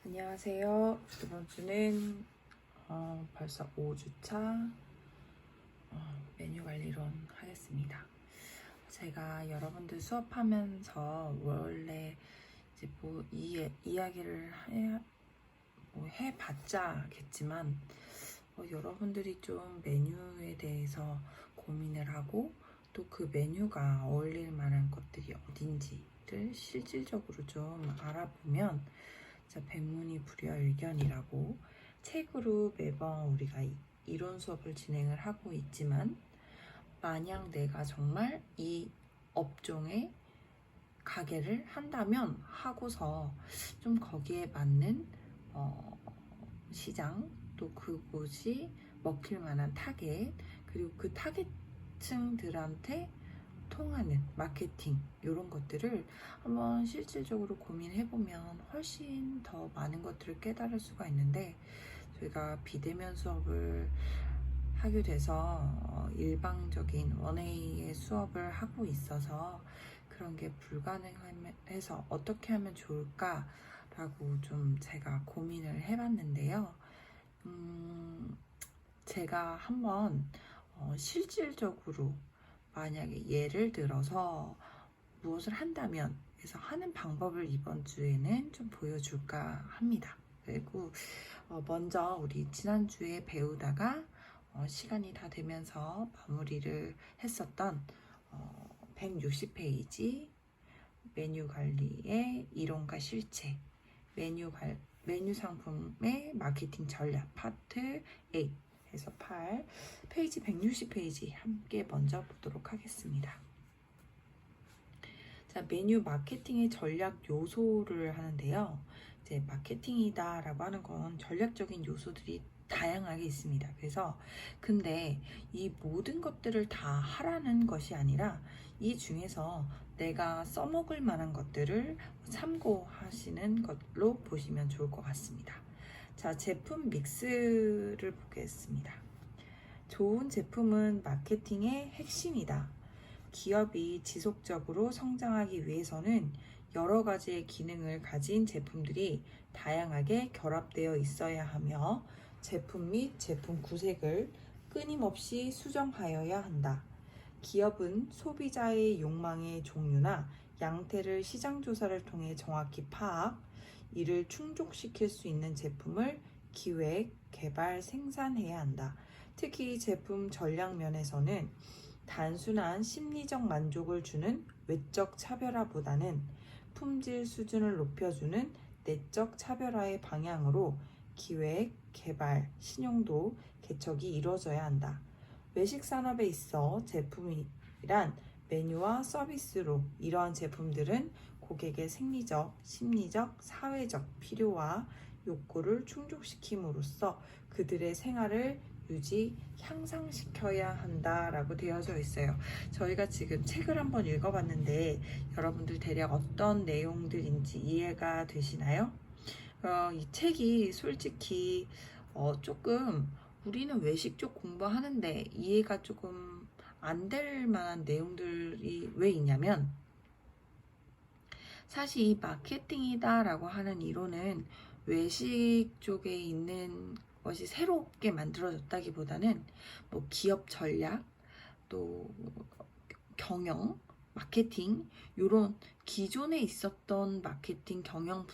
안녕하세요. 이번 주는 벌써 5주차 메뉴 관리론 하겠습니다. 제가 여러분들 수업하면서 원래 이제 뭐 이야기를 해봤자겠지만 여러분들이 좀 메뉴에 대해서 고민을 하고 또 그 메뉴가 어울릴 만한 것들이 어딘지를 실질적으로 좀 알아보면 백문이 불여일견이라고 책으로 매번 우리가 이론 수업을 진행을 하고 있지만 만약 내가 정말 이 업종에 가게를 한다면 하고서 좀 거기에 맞는 시장 또 그곳이 먹힐 만한 타겟 그리고 그 타겟층들한테 통하는 마케팅 이런 것들을 한번 실질적으로 고민해보면 훨씬 더 많은 것들을 깨달을 수가 있는데 저희가 비대면 수업을 하게 돼서 일방적인 원웨이의 수업을 하고 있어서 그런 게 불가능해서 어떻게 하면 좋을까라고 좀 제가 고민을 해봤는데요. 제가 한번 실질적으로 만약에 예를 들어서 무엇을 한다면 그래서 하는 방법을 이번 주에는 좀 보여줄까 합니다. 그리고 먼저 우리 지난주에 배우다가 시간이 다 되면서 마무리를 했었던 160페이지 메뉴 관리의 이론과 실체 메뉴 상품의 마케팅 전략 파트 8 해서 8 페이지 160페이지 함께 먼저 보도록 하겠습니다. 자, 메뉴 마케팅의 전략 요소를 하는데요. 이제 마케팅이다 라고 하는 건 전략적인 요소들이 다양하게 있습니다. 그래서 근데 이 모든 것들을 다 하라는 것이 아니라 이 중에서 내가 써먹을 만한 것들을 참고하시는 것로 보시면 좋을 것 같습니다. 자, 제품 믹스를 보겠습니다. 좋은 제품은 마케팅의 핵심이다. 기업이 지속적으로 성장하기 위해서는 여러 가지의 기능을 가진 제품들이 다양하게 결합되어 있어야 하며 제품 및 제품 구색을 끊임없이 수정하여야 한다. 기업은 소비자의 욕망의 종류나 양태를 시장 조사를 통해 정확히 파악, 이를 충족시킬 수 있는 제품을 기획, 개발, 생산해야 한다. 특히 제품 전략 면에서는 단순한 심리적 만족을 주는 외적 차별화보다는 품질 수준을 높여주는 내적 차별화의 방향으로 기획, 개발, 신용도, 개척이 이루어져야 한다. 외식 산업에 있어 제품이란 메뉴와 서비스로 이러한 제품들은 고객의 생리적, 심리적, 사회적 필요와 욕구를 충족시킴으로써 그들의 생활을 향상시켜야 한다라고 되어져 있어요. 저희가 지금 책을 한번 읽어봤는데 여러분들 대략 어떤 내용들인지 이해가 되시나요? 이 책이 솔직히 조금 우리는 외식 쪽 공부하는데 이해가 조금 안 될 만한 내용들이 왜 있냐면 사실 이 마케팅이다 라고 하는 이론은 외식 쪽에 있는 것이 새롭게 만들어졌다기보다는 뭐 기업 전략 또 경영 마케팅 이런 기존에 있었던 마케팅 경영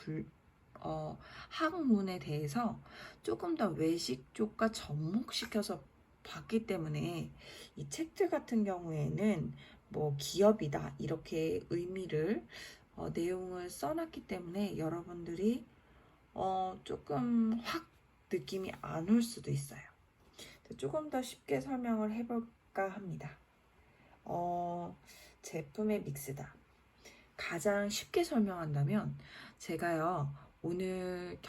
학문에 대해서 조금 더 외식 쪽과 접목시켜서 봤기 때문에 이 책들 같은 경우에는 뭐 기업이다 이렇게 의미를 내용을 써놨기 때문에 여러분들이 조금 확 느낌이 안 올 수도 있어요. 조금 더 쉽게 설명을 해볼까 합니다. 제품의 믹스다. 가장 쉽게 설명한다면 제가요 오늘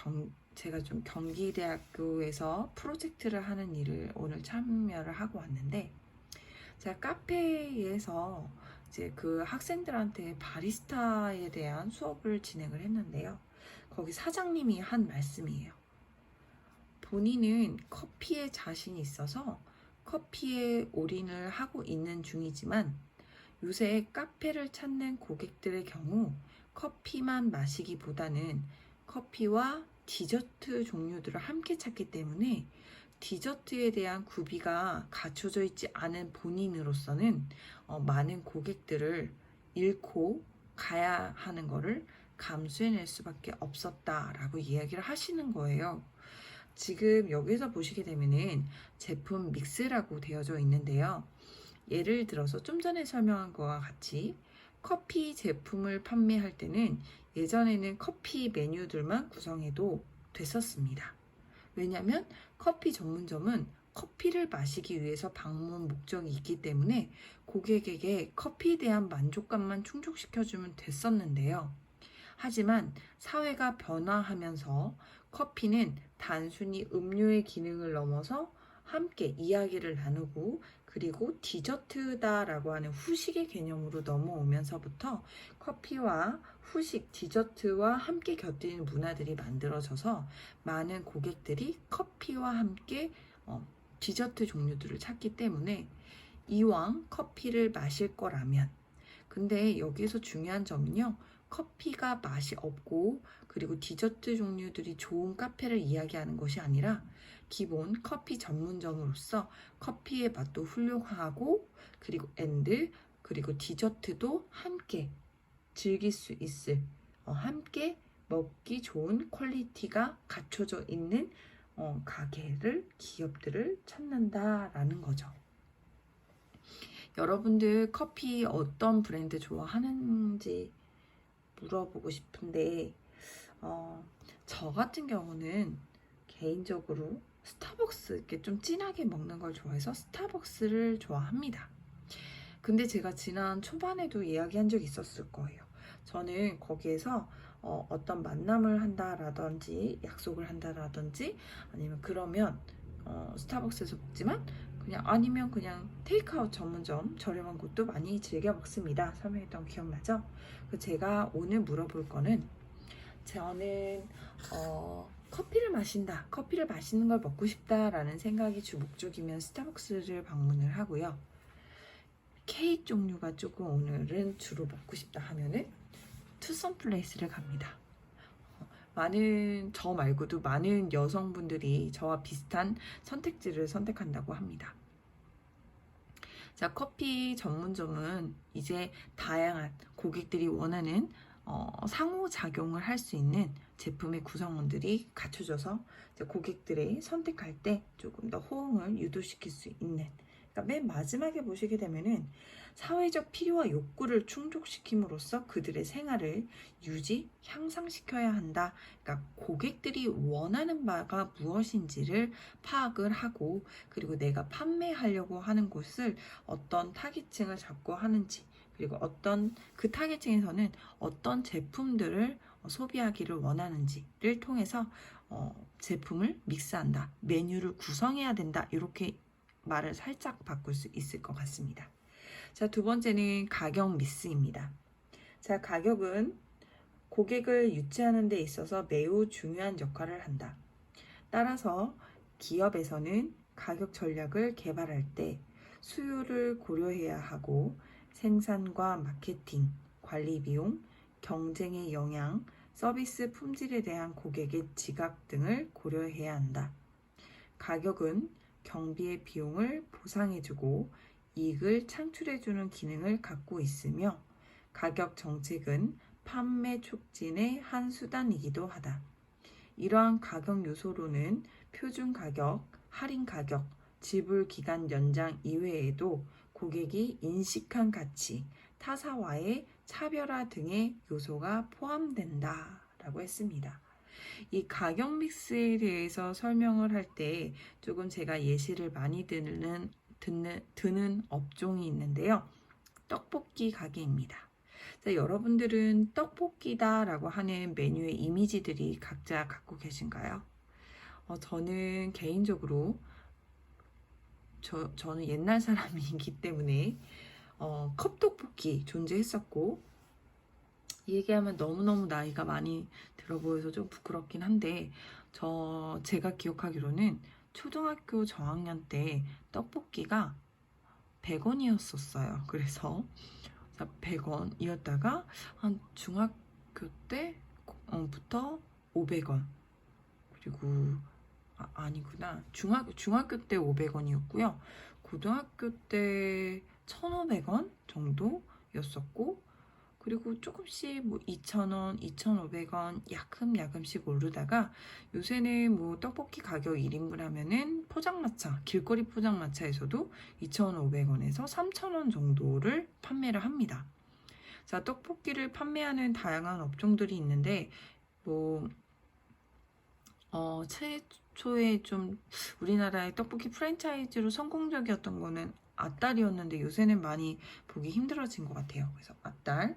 제가 좀 경기대학교에서 프로젝트를 하는 일을 오늘 참여를 하고 왔는데 제가 카페에서 이제 그 학생들한테 바리스타에 대한 수업을 진행을 했는데요. 거기 사장님이 한 말씀이에요. 본인은 커피에 자신이 있어서 커피에 올인을 하고 있는 중이지만 요새 카페를 찾는 고객들의 경우 커피만 마시기보다는 커피와 디저트 종류들을 함께 찾기 때문에 디저트에 대한 구비가 갖춰져 있지 않은 본인으로서는 많은 고객들을 잃고 가야 하는 거를 감수해낼 수밖에 없었다라고 이야기를 하시는 거예요. 지금 여기서 보시게 되면은 제품 믹스라고 되어져 있는데요. 예를 들어서 좀 전에 설명한 것과 같이 커피 제품을 판매할 때는 예전에는 커피 메뉴들만 구성해도 됐었습니다. 왜냐하면 커피 전문점은 커피를 마시기 위해서 방문 목적이 있기 때문에 고객에게 커피에 대한 만족감만 충족시켜주면 됐었는데요. 하지만 사회가 변화하면서 커피는 단순히 음료의 기능을 넘어서 함께 이야기를 나누고 그리고 디저트다라고 하는 후식의 개념으로 넘어오면서부터 커피와 후식, 디저트와 함께 곁들이는 문화들이 만들어져서 많은 고객들이 커피와 함께 디저트 종류들을 찾기 때문에 이왕 커피를 마실 거라면 근데 여기서 중요한 점은요. 커피가 맛이 없고 그리고 디저트 종류들이 좋은 카페를 이야기하는 것이 아니라 기본 커피 전문점으로서 커피의 맛도 훌륭하고 그리고 그리고 디저트도 함께 즐길 수 있을 함께 먹기 좋은 퀄리티가 갖춰져 있는 가게를 기업들을 찾는다라는 거죠. 여러분들 커피 어떤 브랜드 좋아하는지 물어보고 싶은데 저 같은 경우는 개인적으로 스타벅스 이렇게 좀 진하게 먹는 걸 좋아해서 스타벅스를 좋아합니다. 근데 제가 지난 초반에도 이야기한 적이 있었을 거예요. 저는 거기에서 어떤 만남을 한다라든지 약속을 한다라든지 아니면 그러면 스타벅스에서 먹지만 그냥 아니면 그냥 테이크아웃 전문점 저렴한 곳도 많이 즐겨 먹습니다. 설명했던 거 기억나죠? 제가 오늘 물어볼 거는 저는 커피를 마신다. 커피를 마시는 걸 먹고 싶다라는 생각이 주 목적이면 스타벅스를 방문을 하고요. 케이크 종류가 조금 오늘은 주로 먹고 싶다 하면은 투썸 플레이스를 갑니다. 저 말고도 많은 여성분들이 저와 비슷한 선택지를 선택한다고 합니다. 자, 커피 전문점은 이제 다양한 고객들이 원하는 상호작용을 할 수 있는 제품의 구성원들이 갖춰져서 고객들의 선택할 때 조금 더 호응을 유도시킬 수 있는 그러니까 맨 마지막에 보시게 되면은 사회적 필요와 욕구를 충족시킴으로써 그들의 생활을 향상시켜야 한다. 그러니까 고객들이 원하는 바가 무엇인지를 파악을 하고 그리고 내가 판매하려고 하는 곳을 어떤 타깃층을 잡고 하는지 그리고 그 타겟층에서는 어떤 제품들을 소비하기를 원하는지를 통해서 제품을 믹스한다. 메뉴를 구성해야 된다. 이렇게 말을 살짝 바꿀 수 있을 것 같습니다. 자, 두 번째는 가격 미스입니다. 자, 가격은 고객을 유치하는 데 있어서 매우 중요한 역할을 한다. 따라서 기업에서는 가격 전략을 개발할 때 수요를 고려해야 하고 생산과 마케팅, 관리 비용, 경쟁의 영향, 서비스 품질에 대한 고객의 지각 등을 고려해야 한다. 가격은 경비의 비용을 보상해주고 이익을 창출해주는 기능을 갖고 있으며 가격 정책은 판매 촉진의 한 수단이기도 하다. 이러한 가격 요소로는 표준 가격, 할인 가격, 지불 기간 연장 이외에도 고객이 인식한 가치, 타사와의 차별화 등의 요소가 포함된다 라고 했습니다. 이 가격 믹스에 대해서 설명을 할 때 조금 제가 예시를 많이 드는 업종이 있는데요. 떡볶이 가게입니다. 자, 여러분들은 떡볶이다라고 하는 메뉴의 이미지들이 각자 갖고 계신가요? 저는 개인적으로 저는 옛날 사람이기 때문에 컵떡볶이 존재했었고 얘기하면 너무너무 나이가 많이 들어 보여서 좀 부끄럽긴 한데 제가 기억하기로는 초등학교 저학년 때 떡볶이가 100원이었었어요. 그래서 100원이었다가 한 중학교 때부터 500원 그리고 아니구나. 중학교 때 500원이었고요. 고등학교 때 1,500원 정도였었고, 그리고 조금씩 뭐 2,000원, 2,500원 야금야금씩 오르다가 요새는 뭐 떡볶이 가격 1인분 하면은 포장마차, 길거리 포장마차에서도 2,500원에서 3,000원 정도를 판매를 합니다. 자, 떡볶이를 판매하는 다양한 업종들이 있는데, 뭐 최초에 좀 우리나라의 떡볶이 프랜차이즈로 성공적이었던 거는 아딸이었는데 요새는 많이 보기 힘들어진 것 같아요. 그래서 아딸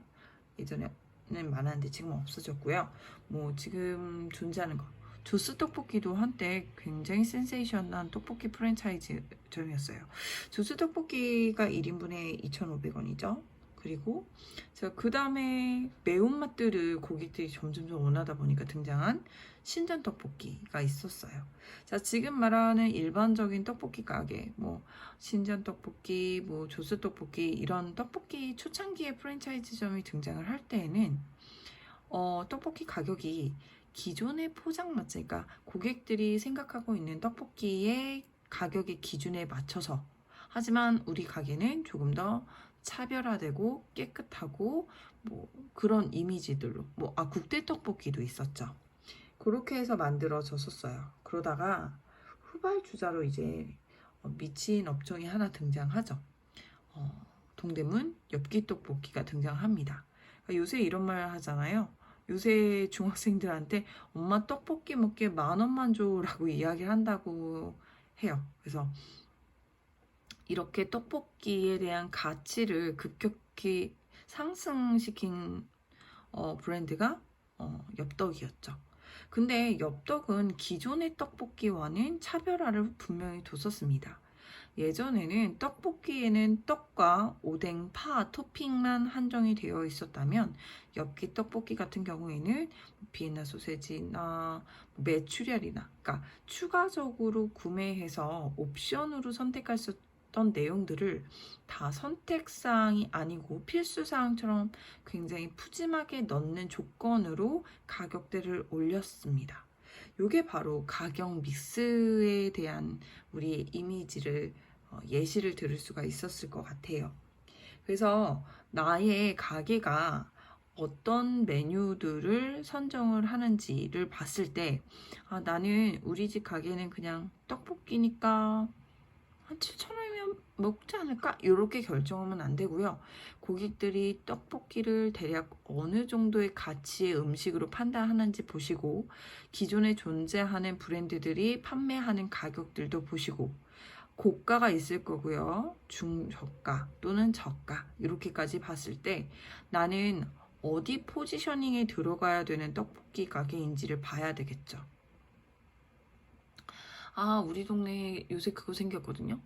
예전에는 많았는데 지금 없어졌고요. 뭐 지금 존재하는 거 조스 떡볶이도 한때 굉장히 센세이션한 떡볶이 프랜차이즈점이었어요. 조스 떡볶이가 1인분에 2,500원이죠. 그리고 제가 그 다음에 매운맛들을 고객들이 점점점 원하다 보니까 등장한 신전 떡볶이가 있었어요. 자, 지금 말하는 일반적인 떡볶이 가게, 뭐 신전 떡볶이, 뭐 조스 떡볶이 이런 떡볶이 초창기의 프랜차이즈점이 등장을 할 때에는 떡볶이 가격이 기존의 포장마차, 그러니까 고객들이 생각하고 있는 떡볶이의 가격의 기준에 맞춰서, 하지만 우리 가게는 조금 더 차별화되고 깨끗하고 뭐 그런 이미지들로 국대 떡볶이도 있었죠. 그렇게 해서 만들어졌었어요. 그러다가 후발주자로 이제 미친 업종이 하나 등장하죠. 동대문 엽기 떡볶이가 등장합니다. 그러니까 요새 이런 말 하잖아요. 요새 중학생들한테 엄마 떡볶이 먹게 10,000원만 줘라고 이야기를 한다고 해요. 그래서 이렇게 떡볶이에 대한 가치를 급격히 상승시킨 브랜드가 엽떡이었죠. 근데 엽떡은 기존의 떡볶이와는 차별화를 분명히 뒀었습니다. 예전에는 떡볶이에는 떡과 오뎅, 파, 토핑만 한정이 되어 있었다면 엽기 떡볶이 같은 경우에는 비엔나 소세지나 메추리알이나 그러니까 추가적으로 구매해서 옵션으로 선택할 수 있던 내용들을 다 선택사항이 아니고 필수사항처럼 굉장히 푸짐하게 넣는 조건으로 가격대를 올렸습니다. 이게 바로 가격 믹스에 대한 우리의 이미지를 예시를 들을 수가 있었을 것 같아요. 그래서 나의 가게가 어떤 메뉴들을 선정을 하는지를 봤을 때 나는 우리 집 가게는 그냥 떡볶이니까 한 7,000원이면 먹지 않을까? 이렇게 결정하면 안 되고요. 고객들이 떡볶이를 대략 어느 정도의 가치의 음식으로 판단하는지 보시고 기존에 존재하는 브랜드들이 판매하는 가격들도 보시고 고가가 있을 거고요. 중저가 또는 저가 이렇게까지 봤을 때 나는 어디 포지셔닝에 들어가야 되는 떡볶이 가게인지를 봐야 되겠죠. 우리 동네에 요새 그거 생겼거든요.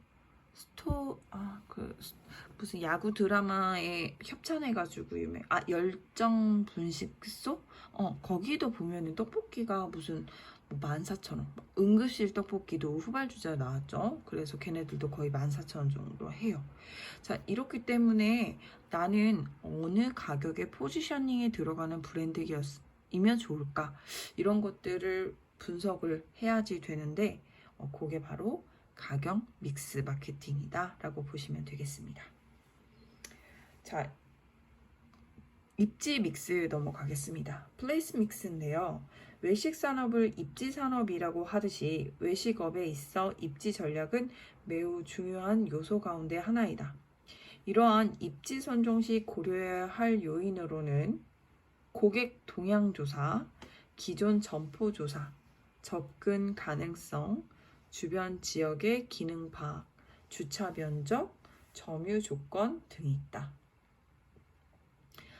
무슨 야구 드라마에 협찬해가지고 열정 분식소? 거기도 보면은 떡볶이가 무슨 14,000원. 응급실 떡볶이도 후발주자 나왔죠. 그래서 걔네들도 거의 14,000원 정도 해요. 자, 이렇기 때문에 나는 어느 가격의 포지셔닝에 들어가는 브랜드이면 좋을까? 이런 것들을 분석을 해야지 되는데, 그게 바로 가격 믹스 마케팅이다 라고 보시면 되겠습니다. 자, 입지 믹스 넘어가겠습니다. 플레이스 믹스인데요. 외식 산업을 입지 산업이라고 하듯이 외식업에 있어 입지 전략은 매우 중요한 요소 가운데 하나이다. 이러한 입지 선정 시 고려해야 할 요인으로는 고객 동향 조사, 기존 점포 조사, 접근 가능성, 주변 지역의 기능 파악, 주차 면적, 점유 조건 등이 있다.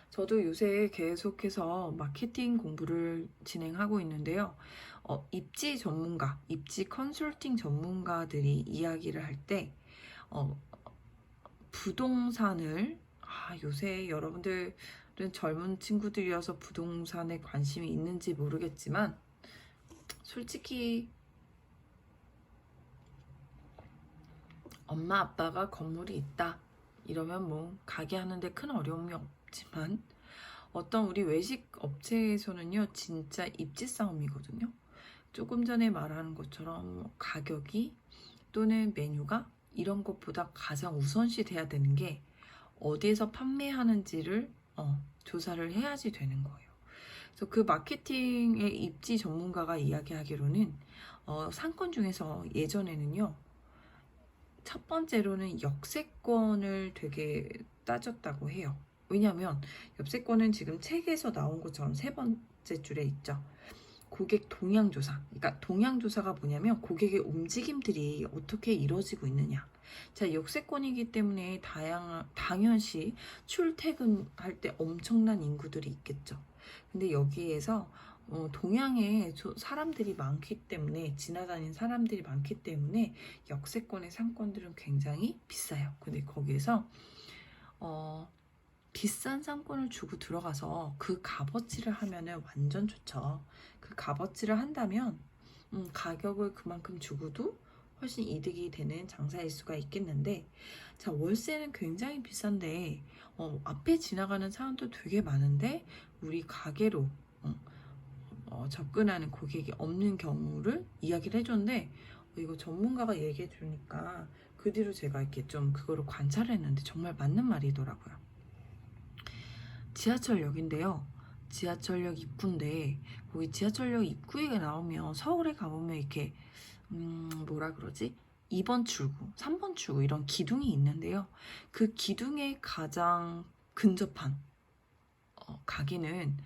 저도 요새 계속해서 마케팅 공부를 진행하고 있는데요. 입지 전문가, 입지 컨설팅 전문가들이 이야기를 할 때 부동산을 요새 여러분들은 젊은 친구들이어서 부동산에 관심이 있는지 모르겠지만 솔직히 엄마 아빠가 건물이 있다 이러면 뭐 가게 하는데 큰 어려움이 없지만 어떤 우리 외식 업체에서는요 진짜 입지 싸움이거든요. 조금 전에 말하는 것처럼 가격이 또는 메뉴가 이런 것보다 가장 우선시 돼야 되는 게 어디에서 판매하는지를 조사를 해야지 되는 거예요. 그래서 그 마케팅의 입지 전문가가 이야기하기로는 상권 중에서 예전에는요, 첫 번째로는 역세권을 되게 따졌다고 해요. 왜냐하면 역세권은 지금 책에서 나온 것처럼 세 번째 줄에 있죠. 고객 동향 조사. 그러니까 동향 조사가 뭐냐면 고객의 움직임들이 어떻게 이루어지고 있느냐. 자, 역세권이기 때문에 당연시 출퇴근할 때 엄청난 인구들이 있겠죠. 근데 여기에서 동양에 사람들이 많기 때문에, 지나다니는 사람들이 많기 때문에 역세권의 상권들은 굉장히 비싸요. 근데 거기에서 비싼 상권을 주고 들어가서 그 값어치를 하면은 완전 좋죠. 그 값어치를 한다면 가격을 그만큼 주고도 훨씬 이득이 되는 장사일 수가 있겠는데, 자, 월세는 굉장히 비싼데 앞에 지나가는 사람도 되게 많은데 우리 가게로 접근하는 고객이 없는 경우를 이야기를 해줬는데, 이거 전문가가 얘기해 주니까 그 뒤로 제가 이렇게 좀 그거를 관찰을 했는데 정말 맞는 말이더라고요. 지하철역인데요. 지하철역 입구인데 거기 지하철역 입구에 나오면 서울에 가보면 이렇게 뭐라 그러지? 2번 출구, 3번 출구 이런 기둥이 있는데요. 그 기둥에 가장 근접한 가게는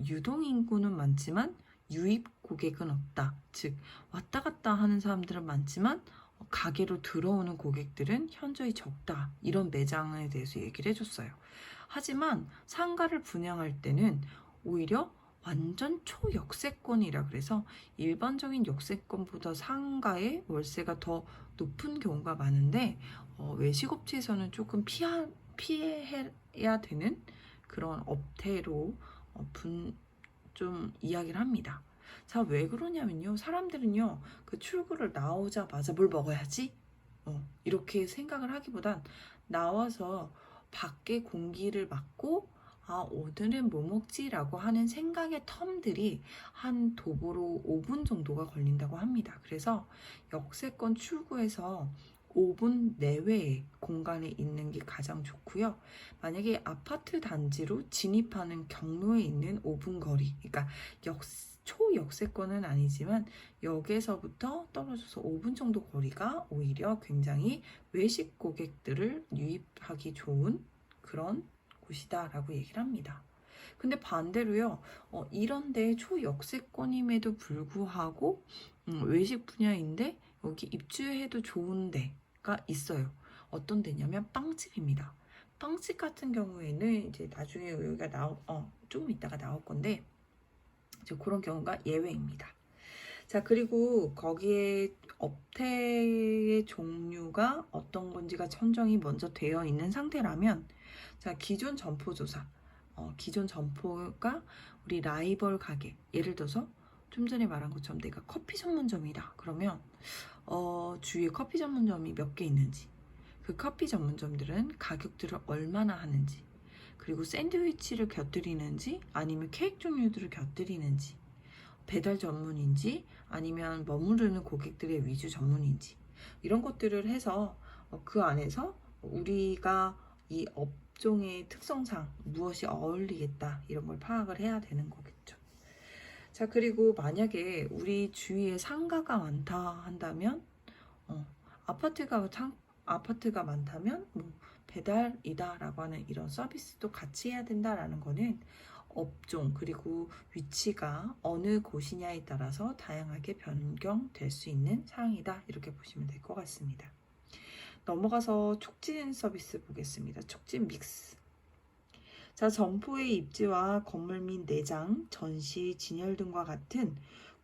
유동인구는 많지만 유입 고객은 없다. 즉 왔다 갔다 하는 사람들은 많지만 가게로 들어오는 고객들은 현저히 적다. 이런 매장에 대해서 얘기를 해줬어요. 하지만 상가를 분양할 때는 오히려 완전 초역세권이라 그래서 일반적인 역세권보다 상가의 월세가 더 높은 경우가 많은데 외식업체에서는 조금 피해야 되는 그런 업태로 좀 이야기를 합니다. 자, 왜 그러냐면요. 사람들은요, 그 출구를 나오자마자 뭘 먹어야지? 이렇게 생각을 하기보단 나와서 밖에 공기를 맡고, 아, 오늘은 뭐 먹지라고 하는 생각의 텀들이 한 도보로 5분 정도가 걸린다고 합니다. 그래서 역세권 출구에서 5분 내외의 공간에 있는 게 가장 좋고요. 만약에 아파트 단지로 진입하는 경로에 있는 5분 거리, 그러니까 초역세권은 아니지만 역에서부터 떨어져서 5분 정도 거리가 오히려 굉장히 외식 고객들을 유입하기 좋은 그런 곳이다라고 얘기를 합니다. 근데 반대로요, 이런데 초역세권임에도 불구하고 외식 분야인데 여기 입주해도 좋은 데가 있어요. 어떤 데냐면 빵집입니다. 빵집 같은 경우에는 이제 나중에 여기가 좀 이따가 나올 건데 이제 그런 경우가 예외입니다. 자, 그리고 거기에 업태의 종류가 어떤 건지가 선정이 먼저 되어 있는 상태라면, 자, 기존 점포 조사, 기존 점포가 우리 라이벌 가게, 예를 들어서 좀 전에 말한 것처럼 내가 커피 전문점이다. 그러면 주위에 커피 전문점이 몇 개 있는지, 그 커피 전문점들은 가격들을 얼마나 하는지, 그리고 샌드위치를 곁들이는지 아니면 케이크 종류들을 곁들이는지, 배달 전문인지 아니면 머무르는 고객들의 위주 전문인지, 이런 것들을 해서 그 안에서 우리가 이 업종의 특성상 무엇이 어울리겠다 이런 걸 파악을 해야 되는 거겠죠. 자, 그리고 만약에 우리 주위에 상가가 많다 한다면 아파트가 많다면 뭐 배달이다라고 하는 이런 서비스도 같이 해야 된다라는 거는 업종 그리고 위치가 어느 곳이냐에 따라서 다양하게 변경될 수 있는 사항이다, 이렇게 보시면 될 것 같습니다. 넘어가서 촉진 서비스 보겠습니다. 촉진 믹스. 자, 점포의 입지와 건물 및 내장, 전시, 진열 등과 같은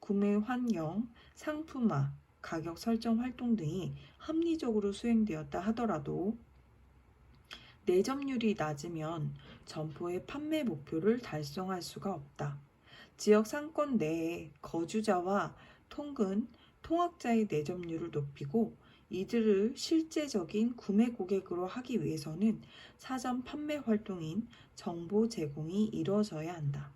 구매 환경, 상품화, 가격 설정 활동 등이 합리적으로 수행되었다 하더라도 내점률이 낮으면 점포의 판매 목표를 달성할 수가 없다. 지역 상권 내에 거주자와 통학자의 내점률을 높이고 이들을 실제적인 구매 고객으로 하기 위해서는 사전 판매 활동인 정보 제공이 이루어져야 한다.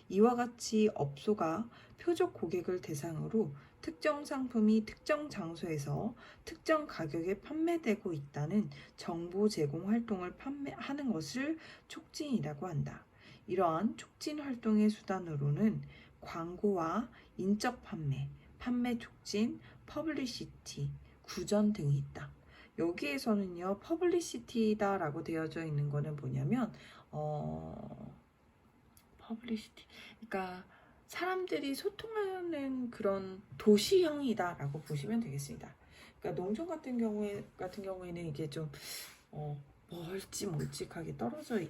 이와 같이 업소가 표적 고객을 대상으로 특정 상품이 특정 장소에서 특정 가격에 판매되고 있다는 정보 제공 활동을 하는 것을 촉진이라고 한다. 이러한 촉진 활동의 수단으로는 광고와 인적 판매, 판매 촉진, 퍼블리시티, 구전 등이 있다. 여기에서는요, 퍼블리시티다라고 되어져 있는 거는 뭐냐면, 퍼블리시티, 그러니까 사람들이 소통하는 그런 도시형이다라고 보시면 되겠습니다. 그러니까 농촌 같은 경우에는 이게 좀 멀찍하게 떨어져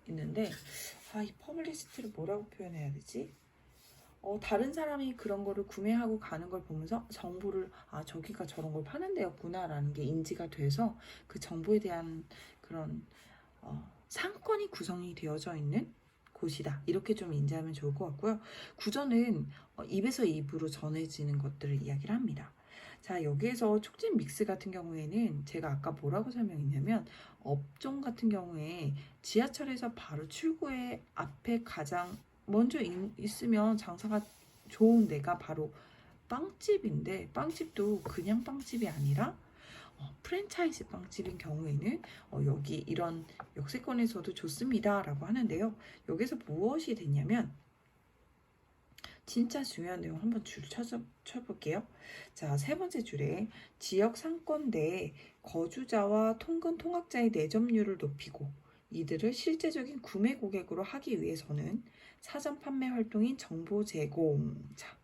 있는데, 이 퍼블리시티를 뭐라고 표현해야 되지? 다른 사람이 그런 거를 구매하고 가는 걸 보면서 정보를 저기가 저런 걸 파는 데였구나 라는 게 인지가 돼서 그 정보에 대한 그런 상권이 구성이 되어져 있는 곳이다. 이렇게 좀 인지하면 좋을 것 같고요. 구전은 입에서 입으로 전해지는 것들을 이야기를 합니다. 자, 여기에서 촉진 믹스 같은 경우에는 제가 아까 뭐라고 설명했냐면 업종 같은 경우에 지하철에서 바로 출구에 앞에 가장 먼저 있으면 장사가 좋은 데가 바로 빵집인데, 빵집도 그냥 빵집이 아니라 프랜차이즈 빵집인 경우에는 여기 이런 역세권에서도 좋습니다 라고 하는데요. 여기서 무엇이 되냐면 진짜 중요한 내용 한번 줄 쳐볼게요. 자, 세 번째 줄에 지역 상권 내 거주자와 통근 통학자의 내점률을 높이고 이들을 실제적인 구매 고객으로 하기 위해서는 사전 판매 활동인 정보 제공. 자,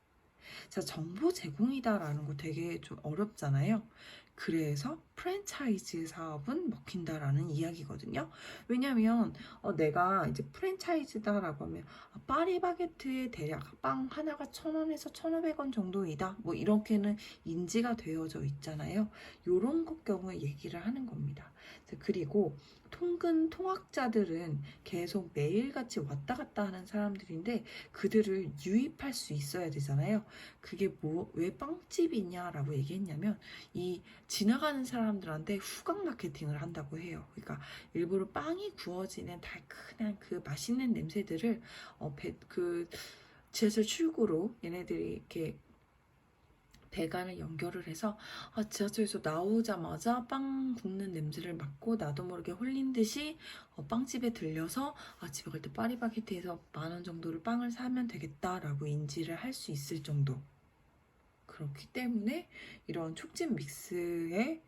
정보 제공이다라는 거 되게 좀 어렵잖아요. 그래서 프랜차이즈 사업은 먹힌다라는 이야기거든요. 왜냐면 내가 이제 프랜차이즈다라고 하면 파리바게트의 대략 빵 하나가 1,000원에서 1,500원 정도이다. 뭐 이렇게는 인지가 되어져 있잖아요. 요런 것 경우에 얘기를 하는 겁니다. 그리고 통근 통학자들은 계속 매일같이 왔다 갔다 하는 사람들인데 그들을 유입할 수 있어야 되잖아요. 그게 왜 빵집이냐라고 얘기했냐면 이 지나가는 사람들한테 후각 마케팅을 한다고 해요. 그러니까 일부러 빵이 구워지는 달큰한 그 맛있는 냄새들을 그 지하철 출구로 얘네들이 이렇게 배관을 연결을 해서 지하철에서 나오자마자 빵 굽는 냄새를 맡고 나도 모르게 홀린 듯이 빵집에 들려서 집에 갈 때 파리바게트에서 10,000원 정도를 빵을 사면 되겠다라고 인지를 할 수 있을 정도. 그렇기 때문에 이런 촉진 믹스의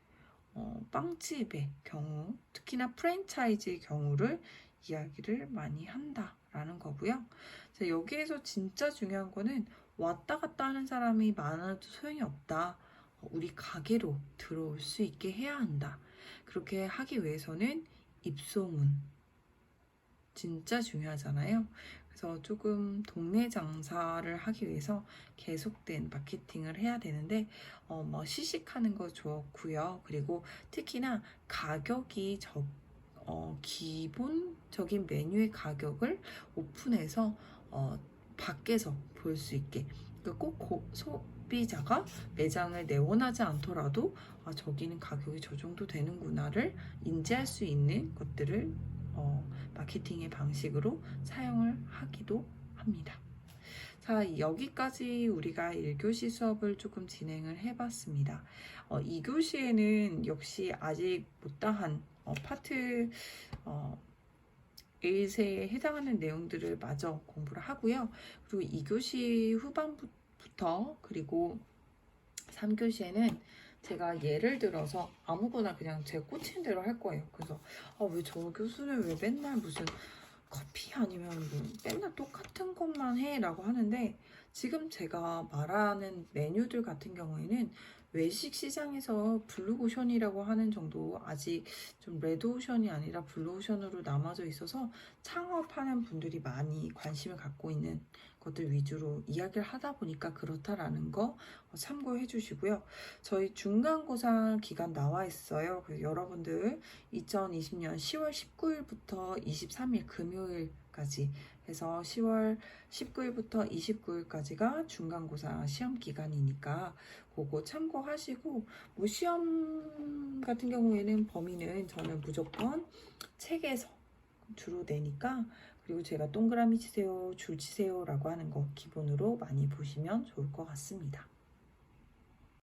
빵집의 경우, 특히나 프랜차이즈의 경우를 이야기를 많이 한다라는 거고요. 자, 여기에서 진짜 중요한 거는 왔다 갔다 하는 사람이 많아도 소용이 없다. 우리 가게로 들어올 수 있게 해야 한다. 그렇게 하기 위해서는 입소문 진짜 중요하잖아요. 그래서 조금 동네 장사를 하기 위해서 계속된 마케팅을 해야 되는데 시식하는 거 좋고요. 그리고 특히나 가격이 기본적인 메뉴의 가격을 오픈해서 밖에서 볼 수 있게 꼭 소비자가 매장을 내원하지 않더라도 저기는 가격이 저 정도 되는구나를 인지할 수 있는 것들을 마케팅의 방식으로 사용을 하기도 합니다. 자, 여기까지 우리가 1교시 수업을 조금 진행을 해봤습니다. 2교시에는 역시 아직 못다한 파트 1세에 해당하는 내용들을 마저 공부를 하고요. 그리고 2교시 후반부터 그리고 3교시에는 제가 예를 들어서 아무거나 그냥 제 꽂힌 대로 할 거예요. 그래서 왜 저 교수는 왜 맨날 무슨 커피 아니면 뭐 맨날 똑같은 것만 해 라고 하는데 지금 제가 말하는 메뉴들 같은 경우에는 외식 시장에서 블루오션이라고 하는 정도 아직 좀 레드오션이 아니라 블루오션으로 남아져 있어서 창업하는 분들이 많이 관심을 갖고 있는 것들 위주로 이야기를 하다 보니까 그렇다라는 거 참고해 주시고요. 저희 중간고사 기간 나와 있어요. 그래서 여러분들 2020년 10월 19일부터 23일 금요일까지 해서 10월 19일부터 29일까지가 중간고사 시험 기간이니까 그거 참고하시고 뭐 시험 같은 경우에는 범위는 저는 무조건 책에서 주로 내니까 그리고 제가 동그라미 치세요, 줄 치세요 라고 하는 거 기본으로 많이 보시면 좋을 것 같습니다.